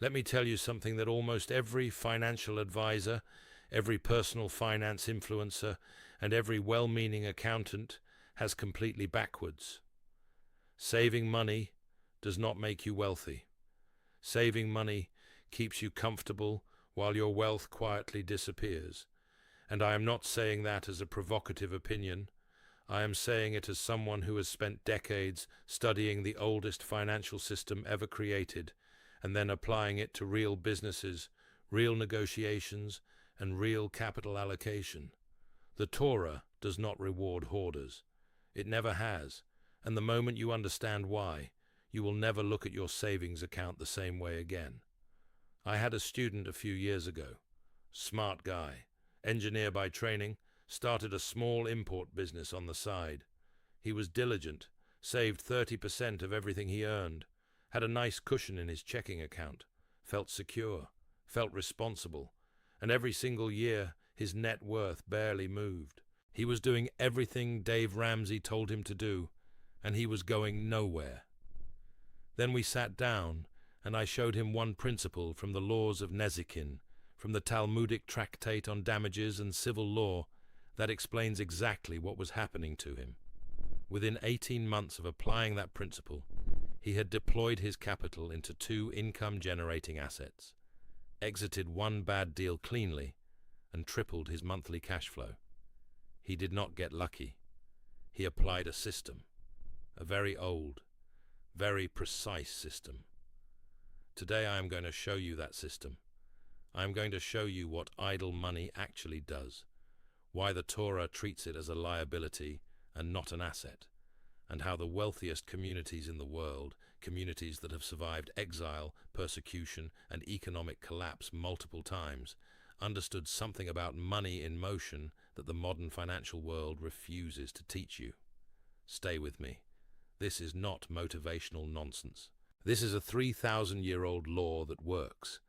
Let me tell you something that almost every financial advisor, every personal finance influencer, and every well-meaning accountant has completely backwards. Saving money does not make you wealthy. Saving money keeps you comfortable while your wealth quietly disappears. And I am not saying that as a provocative opinion. I am saying it as someone who has spent decades studying the oldest financial system ever created, and then applying it to real businesses, real negotiations, and real capital allocation. The Torah does not reward hoarders. It never has, and the moment you understand why, you will never look at your savings account the same way again. I had a student a few years ago, smart guy, engineer by training, started a small import business on the side. He was diligent, saved 30% of everything he earned, had a nice cushion in his checking account, felt secure, felt responsible, and every single year his net worth barely moved. He was doing everything Dave Ramsey told him to do, and he was going nowhere. Then we sat down, and I showed him one principle from the laws of Nezikin, from the Talmudic tractate on damages and civil law, that explains exactly what was happening to him. Within 18 months of applying that principle, he had deployed his capital into 2 income-generating assets, exited one bad deal cleanly, and tripled his monthly cash flow. He did not get lucky. He applied a system, a very old, very precise system. Today I am going to show you that system. I am going to show you what idle money actually does, why the Torah treats it as a liability and not an asset, and how the wealthiest communities in the world, communities that have survived exile, persecution, and economic collapse multiple times, understood something about money in motion that the modern financial world refuses to teach you. Stay with me. This is not motivational nonsense. This is a 3,000-year-old law that works,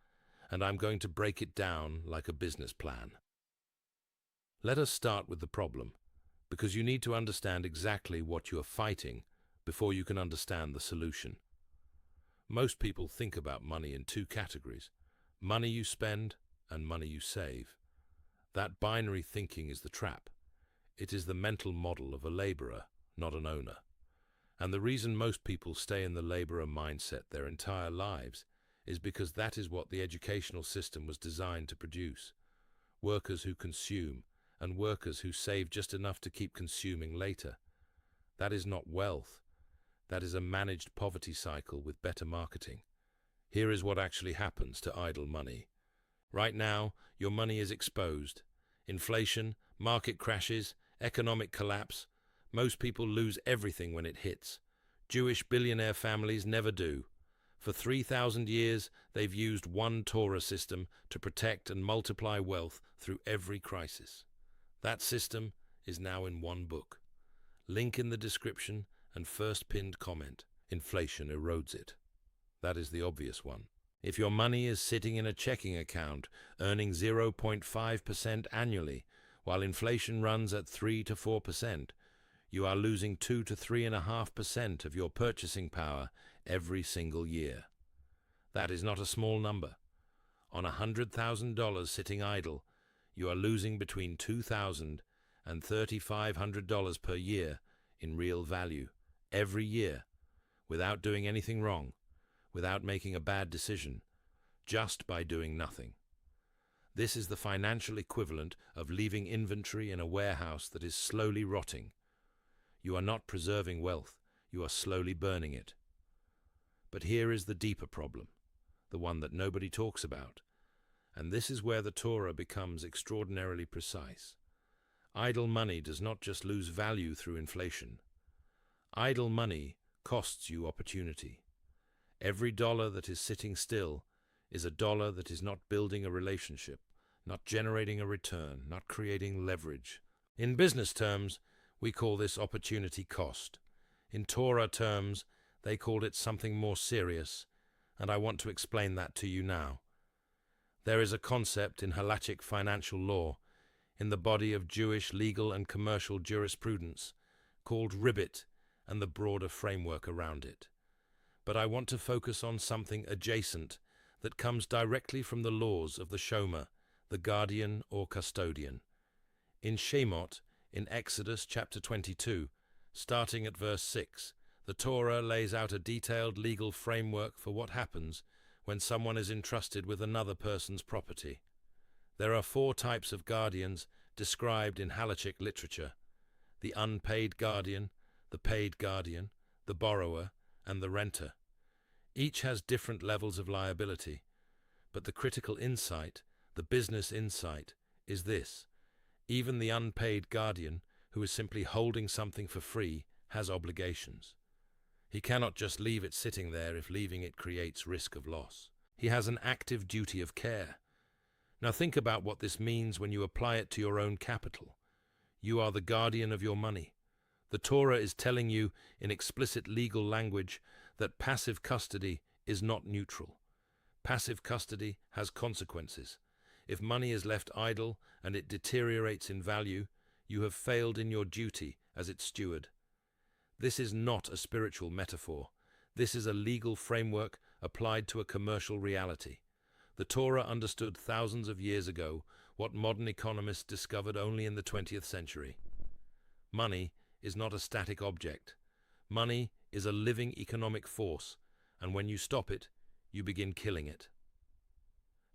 and I'm going to break it down like a business plan. Let us start with the problem, because you need to understand exactly what you are fighting before you can understand the solution. Most people think about money in 2 categories: money you spend and money you save. That binary thinking is the trap. It is the mental model of a laborer, not an owner. And the reason most people stay in the laborer mindset their entire lives is because that is what the educational system was designed to produce. Workers who consume, and workers who save just enough to keep consuming later. That is not wealth. That is a managed poverty cycle with better marketing. Here is what actually happens to idle money. Right now, your money is exposed. Inflation, market crashes, economic collapse. Most people lose everything when it hits. Jewish billionaire families never do. For 3,000 years, they've used one Torah system to protect and multiply wealth through every crisis. That system is now in one book. Link in the description and first pinned comment. Inflation erodes it. That is the obvious one. If your money is sitting in a checking account, earning 0.5% annually, while inflation runs at 3 to 4%, you are losing 2 to 3.5% of your purchasing power every single year. That is not a small number. On $100,000 sitting idle, you are losing between $2,000 and $3,500 per year in real value, every year, without doing anything wrong, without making a bad decision, just by doing nothing. This is the financial equivalent of leaving inventory in a warehouse that is slowly rotting. You are not preserving wealth, you are slowly burning it. But here is the deeper problem, the one that nobody talks about. And this is where the Torah becomes extraordinarily precise. Idle money does not just lose value through inflation. Idle money costs you opportunity. Every dollar that is sitting still is a dollar that is not building a relationship, not generating a return, not creating leverage. In business terms, we call this opportunity cost. In Torah terms, they called it something more serious, and I want to explain that to you now. There is a concept in halachic financial law, in the body of Jewish legal and commercial jurisprudence, called ribbit and the broader framework around it. But I want to focus on something adjacent that comes directly from the laws of the Shomer, the guardian or custodian. In Shemot, in Exodus chapter 22, starting at verse 6, the Torah lays out a detailed legal framework for what happens when someone is entrusted with another person's property. There are 4 types of guardians described in halachic literature: the unpaid guardian, the paid guardian, the borrower, and the renter. Each has different levels of liability, but the critical insight, the business insight, is this: even the unpaid guardian, who is simply holding something for free, has obligations. He cannot just leave it sitting there if leaving it creates risk of loss. He has an active duty of care. Now think about what this means when you apply it to your own capital. You are the guardian of your money. The Torah is telling you in explicit legal language that passive custody is not neutral. Passive custody has consequences. If money is left idle and it deteriorates in value, you have failed in your duty as its steward. This is not a spiritual metaphor. This is a legal framework applied to a commercial reality. The Torah understood thousands of years ago what modern economists discovered only in the 20th century. Money is not a static object. Money is a living economic force, and when you stop it, you begin killing it.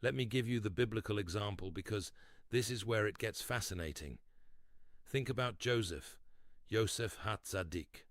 Let me give you the biblical example because this is where it gets fascinating. Think about Joseph, Yosef HaTzadik.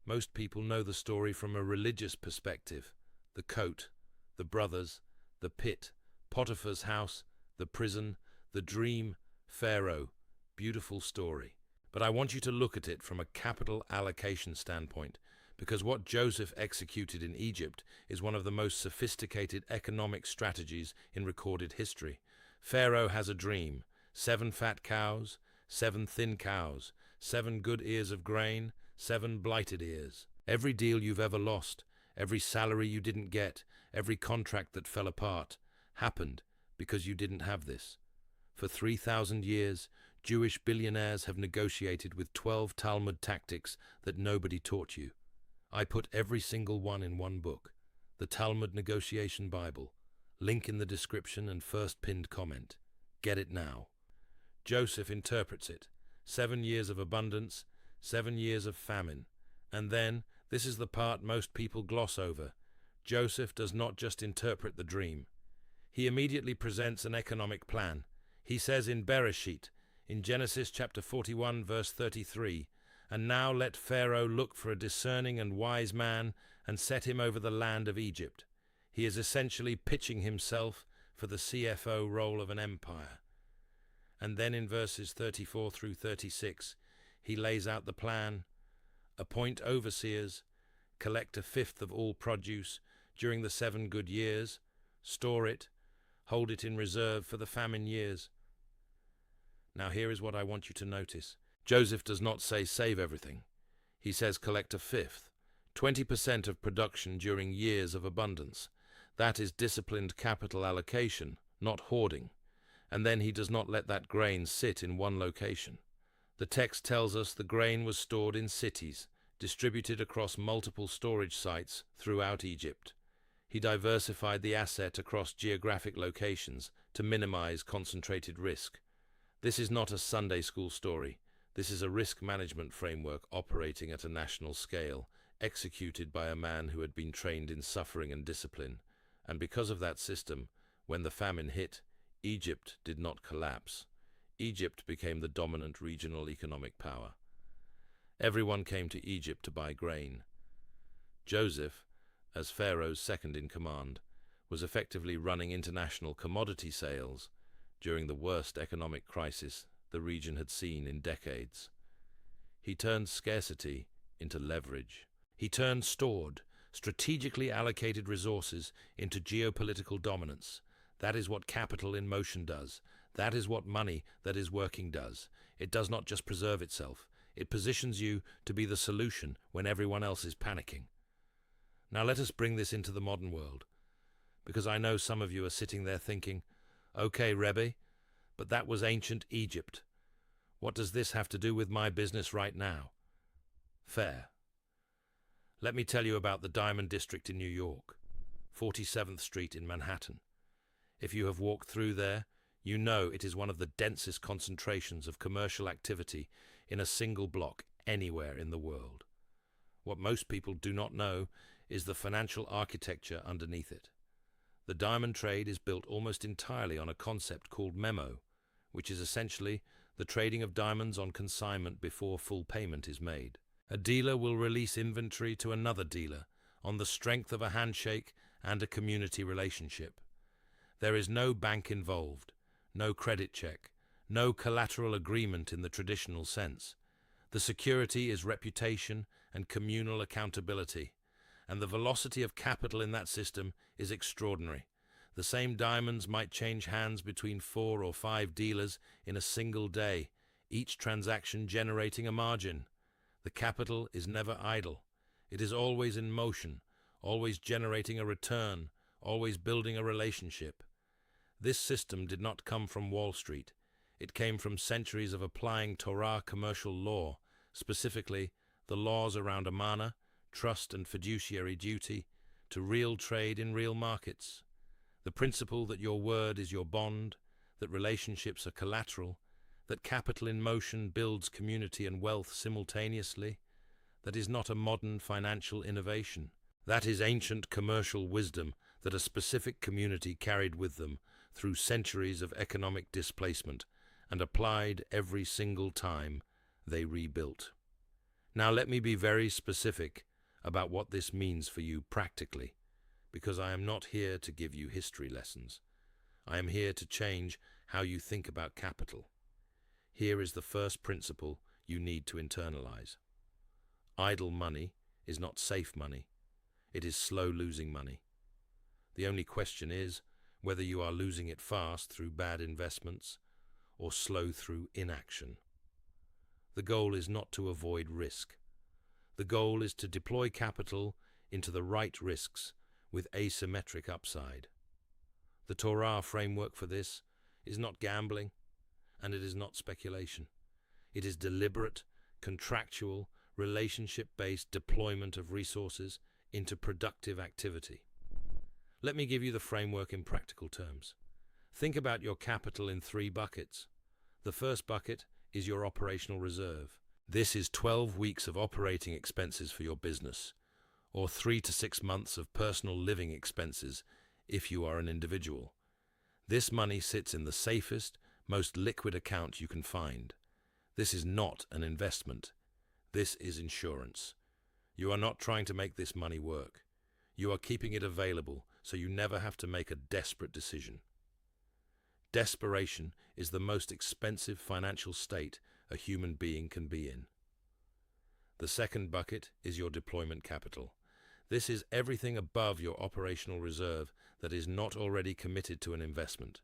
Most people know the story from a religious perspective: the coat, the brothers, the pit, Potiphar's house, the prison, the dream, Pharaoh. Beautiful story. But I want you to look at it from a capital allocation standpoint, because what Joseph executed in Egypt is one of the most sophisticated economic strategies in recorded history. Pharaoh has a dream: 7 fat cows, 7 thin cows, 7 good ears of grain, 7 blighted ears. Every deal you've ever lost, every salary you didn't get, every contract that fell apart, happened because you didn't have this. For 3,000 years, Jewish billionaires have negotiated with 12 Talmud tactics that nobody taught you. I put every single one in one book, the Talmud Negotiation Bible. Link in the description and first pinned comment. Get it now. Joseph interprets it: 7 years of abundance, 7 years of famine. And then, this is the part most people gloss over, Joseph does not just interpret the dream. He immediately presents an economic plan. He says in Bereshit, in Genesis chapter 41, verse 33, "And now let Pharaoh look for a discerning and wise man and set him over the land of Egypt." He is essentially pitching himself for the CFO role of an empire. And then in verses 34 through 36, he lays out the plan: appoint overseers, collect 1/5 of all produce during the 7 good years, store it, hold it in reserve for the famine years. Now here is what I want you to notice. Joseph does not say save everything. He says collect 1/5, 20% of production during years of abundance. That is disciplined capital allocation, not hoarding. And then he does not let that grain sit in one location. The text tells us the grain was stored in cities, distributed across multiple storage sites throughout Egypt. He diversified the asset across geographic locations to minimize concentrated risk. This is not a Sunday school story. This is a risk management framework operating at a national scale, executed by a man who had been trained in suffering and discipline. And because of that system, when the famine hit, Egypt did not collapse. Egypt became the dominant regional economic power. Everyone came to Egypt to buy grain. Joseph, as Pharaoh's second in command, was effectively running international commodity sales during the worst economic crisis the region had seen in decades. He turned scarcity into leverage. He turned stored, strategically allocated resources into geopolitical dominance. That is what capital in motion does. That is what money that is working does. It does not just preserve itself. It positions you to be the solution when everyone else is panicking. Now let us bring this into the modern world, because I know some of you are sitting there thinking, okay, Rabbi, but that was ancient Egypt. What does this have to do with my business right now? Fair. Let me tell you about the Diamond District in New York. 47th Street in Manhattan. If you have walked through there, you know it is one of the densest concentrations of commercial activity in a single block anywhere in the world. What most people do not know is the financial architecture underneath it. The diamond trade is built almost entirely on a concept called memo, which is essentially the trading of diamonds on consignment before full payment is made. A dealer will release inventory to another dealer on the strength of a handshake and a community relationship. There is no bank involved, no credit check, no collateral agreement in the traditional sense. The security is reputation and communal accountability, and the velocity of capital in that system is extraordinary. The same diamonds might change hands between 4 or 5 dealers in a single day, each transaction generating a margin. The capital is never idle. It is always in motion, always generating a return, always building a relationship. This system did not come from Wall Street. It came from centuries of applying Torah commercial law, specifically the laws around amana, trust and fiduciary duty, to real trade in real markets. The principle that your word is your bond, that relationships are collateral, that capital in motion builds community and wealth simultaneously, that is not a modern financial innovation. That is ancient commercial wisdom that a specific community carried with them through centuries of economic displacement and applied every single time they rebuilt. Now let me be very specific about what this means for you practically, because I am not here to give you history lessons. I am here to change how you think about capital. Here is the first principle you need to internalize. Idle money is not safe money. It is slow-losing money. The only question is whether you are losing it fast through bad investments or slow through inaction. The goal is not to avoid risk. The goal is to deploy capital into the right risks with asymmetric upside. The Torah framework for this is not gambling, and it is not speculation. It is deliberate, contractual, relationship-based deployment of resources into productive activity. Let me give you the framework in practical terms. Think about your capital in 3 buckets. The first bucket is your operational reserve. This is 12 weeks of operating expenses for your business, or 3 to 6 months of personal living expenses if you are an individual. This money sits in the safest, most liquid account you can find. This is not an investment. This is insurance. You are not trying to make this money work. You are keeping it available so you never have to make a desperate decision. Desperation is the most expensive financial state a human being can be in. The second bucket is your deployment capital. This is everything above your operational reserve that is not already committed to an investment,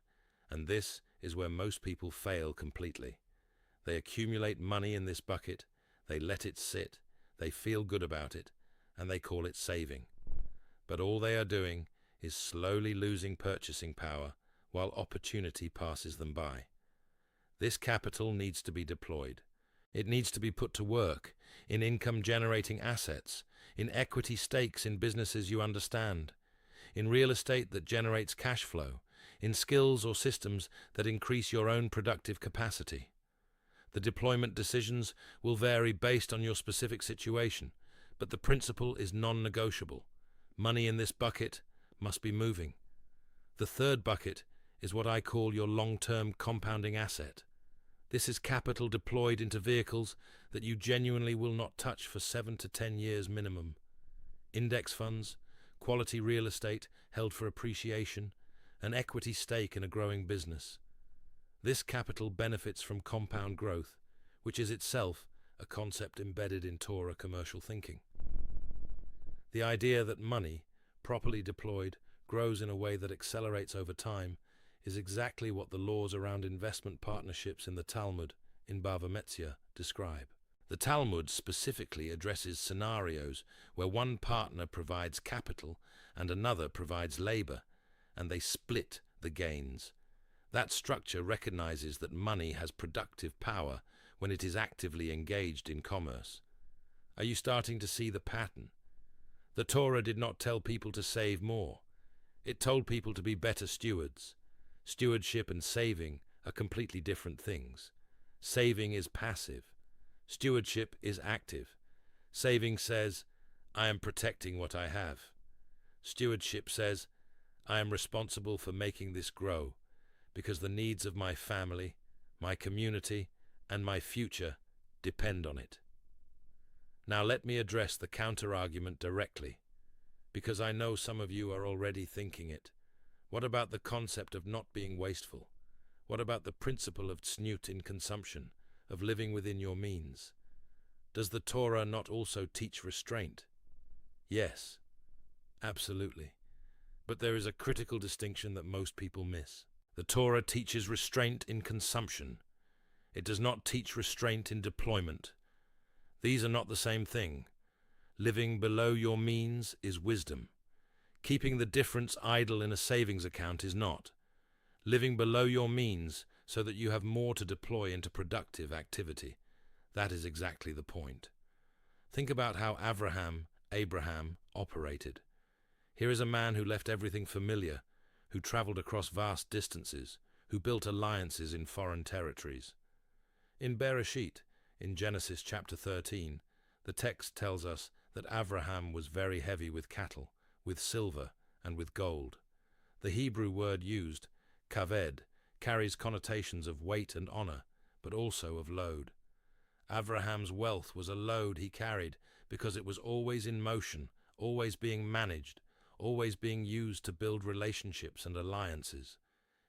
and this is where most people fail completely. They accumulate money in this bucket, they let it sit, they feel good about it, and they call it saving. But all they are doing is slowly losing purchasing power while opportunity passes them by. This capital needs to be deployed. It needs to be put to work in income-generating assets, in equity stakes in businesses you understand, in real estate that generates cash flow, in skills or systems that increase your own productive capacity. The deployment decisions will vary based on your specific situation, but the principle is non-negotiable. Money in this bucket must be moving. The third bucket is what I call your long-term compounding asset. This is capital deployed into vehicles that you genuinely will not touch for 7 to 10 years minimum. Index funds, quality real estate held for appreciation, an equity stake in a growing business. This capital benefits from compound growth, which is itself a concept embedded in Torah commercial thinking. The idea that money, properly deployed, grows in a way that accelerates over time is exactly what the laws around investment partnerships in the Talmud in Bava Metzia describe. The Talmud specifically addresses scenarios where one partner provides capital and another provides labor, and they split the gains. That structure recognizes that money has productive power when it is actively engaged in commerce. Are you starting to see the pattern? The Torah did not tell people to save more. It told people to be better stewards. Stewardship and saving are completely different things. Saving is passive. Stewardship is active. Saving says, I am protecting what I have. Stewardship says, I am responsible for making this grow, because the needs of my family, my community, and my future depend on it. Now let me address the counter-argument directly, because I know some of you are already thinking it. What about the concept of not being wasteful? What about the principle of tzniut in consumption, of living within your means? Does the Torah not also teach restraint? Yes, absolutely. But there is a critical distinction that most people miss. The Torah teaches restraint in consumption. It does not teach restraint in deployment. These are not the same thing. Living below your means is wisdom. Keeping the difference idle in a savings account is not. Living below your means so that you have more to deploy into productive activity. That is exactly the point. Think about how Abraham operated. Here is a man who left everything familiar, who traveled across vast distances, who built alliances in foreign territories. In Bereshit, in Genesis chapter 13, the text tells us that Abraham was very heavy with cattle, with silver, and with gold. The Hebrew word used, kaved, carries connotations of weight and honor, but also of load. Abraham's wealth was a load he carried because it was always in motion, always being managed, always being used to build relationships and alliances.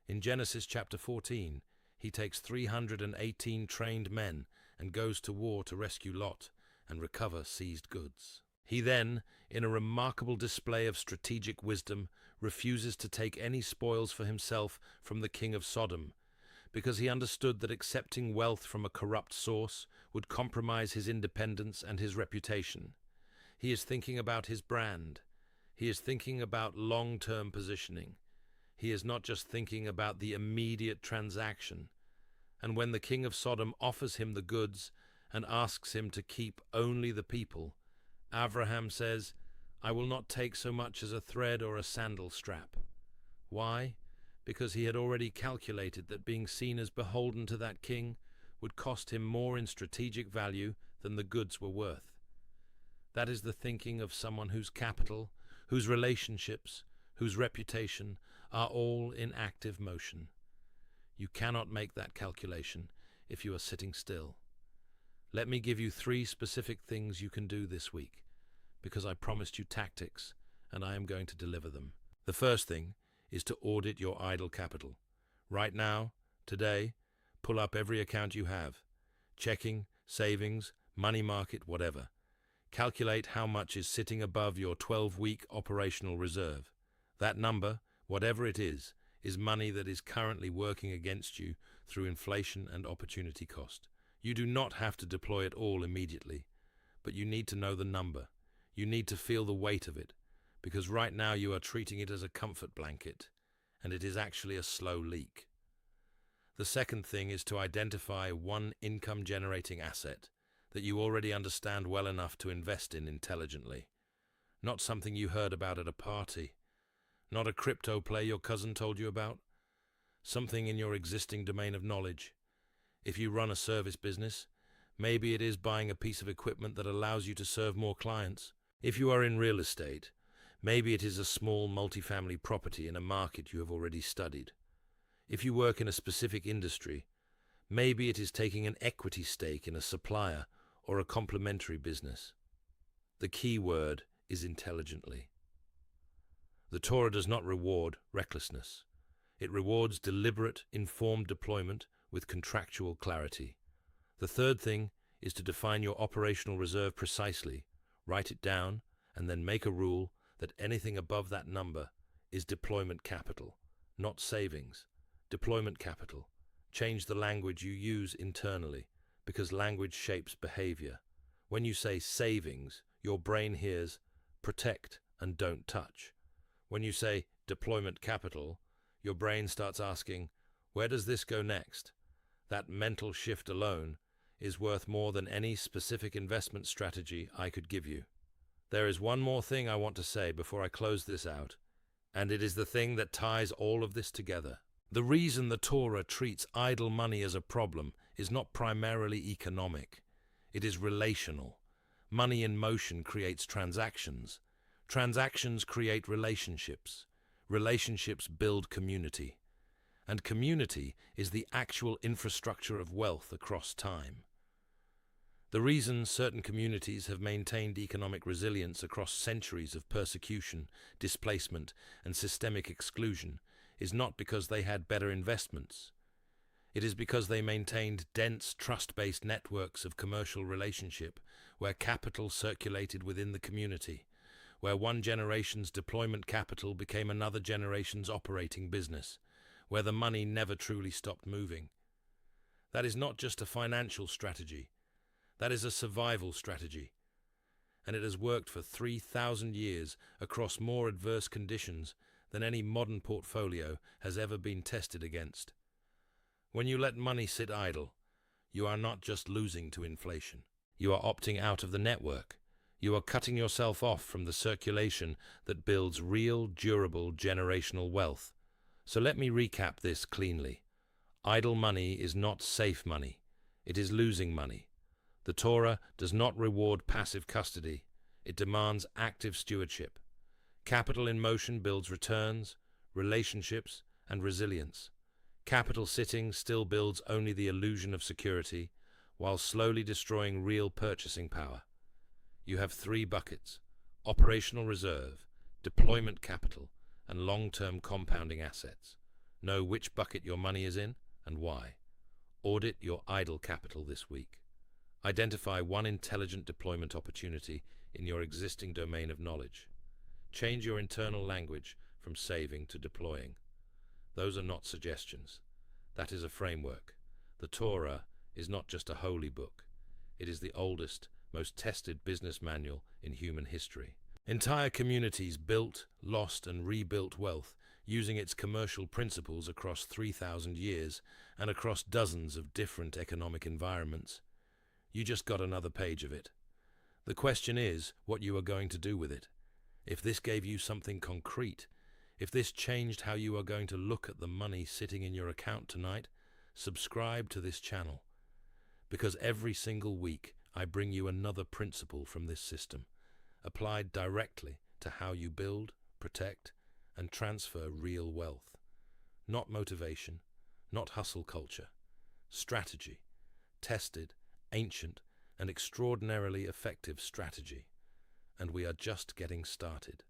In Genesis chapter 14, he takes 318 trained men and goes to war to rescue Lot and recover seized goods. He then, in a remarkable display of strategic wisdom, refuses to take any spoils for himself from the king of Sodom, because he understood that accepting wealth from a corrupt source would compromise his independence and his reputation. He is thinking about his brand. He is thinking about long-term positioning. He is not just thinking about the immediate transaction. And when the king of Sodom offers him the goods and asks him to keep only the people, Abraham says, I will not take so much as a thread or a sandal strap. Why? Because he had already calculated that being seen as beholden to that king would cost him more in strategic value than the goods were worth. That is the thinking of someone whose capital, whose relationships, whose reputation are all in active motion. You cannot make that calculation if you are sitting still. Let me give you 3 specific things you can do this week, because I promised you tactics, and I am going to deliver them. The first thing is to audit your idle capital. Right now, today, pull up every account you have. Checking, savings, money market, whatever. Calculate how much is sitting above your 12-week operational reserve. That number, whatever it is money that is currently working against you through inflation and opportunity cost. You do not have to deploy it all immediately, but you need to know the number. You need to feel the weight of it, because right now you are treating it as a comfort blanket, and it is actually a slow leak. The second thing is to identify one income-generating asset that you already understand well enough to invest in intelligently. Not something you heard about at a party. Not a crypto play your cousin told you about. Something in your existing domain of knowledge. If you run a service business, maybe it is buying a piece of equipment that allows you to serve more clients. If you are in real estate, maybe it is a small multifamily property in a market you have already studied. If you work in a specific industry, maybe it is taking an equity stake in a supplier or a complementary business. The key word is intelligently. The Torah does not reward recklessness. It rewards deliberate, informed deployment with contractual clarity. The third thing is to define your operational reserve precisely, write it down, and then make a rule that anything above that number is deployment capital, not savings. Deployment capital. Change the language you use internally, because language shapes behavior. When you say savings, your brain hears protect and don't touch. When you say deployment capital, your brain starts asking, where does this go next? That mental shift alone is worth more than any specific investment strategy I could give you. There is one more thing I want to say before I close this out, And it is the thing that ties all of this together. The reason the Torah treats idle money as a problem is not primarily economic. It is relational. Money in motion creates transactions. Transactions create relationships. Relationships build community. And community is the actual infrastructure of wealth across time. The reason certain communities have maintained economic resilience across centuries of persecution, displacement, and systemic exclusion is not because they had better investments. It is because they maintained dense, trust-based networks of commercial relationship where capital circulated within the community, where one generation's deployment capital became another generation's operating business, where the money never truly stopped moving. That is not just a financial strategy. That is a survival strategy. And it has worked for 3,000 years across more adverse conditions than any modern portfolio has ever been tested against. When you let money sit idle, you are not just losing to inflation. You are opting out of the network. You are cutting yourself off from the circulation that builds real, durable, generational wealth. So let me recap this cleanly. Idle money is not safe money. It is losing money. The Torah does not reward passive custody. It demands active stewardship. Capital in motion builds returns, relationships, and resilience. Capital sitting still builds only the illusion of security, while slowly destroying real purchasing power. You have 3 buckets: operational reserve, deployment capital, and long-term compounding assets. Know which bucket your money is in and why. Audit your idle capital this week. Identify one intelligent deployment opportunity in your existing domain of knowledge. Change your internal language from saving to deploying. Those are not suggestions. That is a framework. The Torah is not just a holy book. It is the oldest, most tested business manual in human history. Entire communities built, lost, and rebuilt wealth using its commercial principles across 3,000 years and across dozens of different economic environments. You just got another page of it. The question is what you are going to do with it. If this gave you something concrete, if this changed how you are going to look at the money sitting in your account tonight, subscribe to this channel. Because every single week I bring you another principle from this system, applied directly to how you build, protect, and transfer real wealth. Not motivation, not hustle culture. Strategy. Tested, ancient, and extraordinarily effective strategy. And we are just getting started.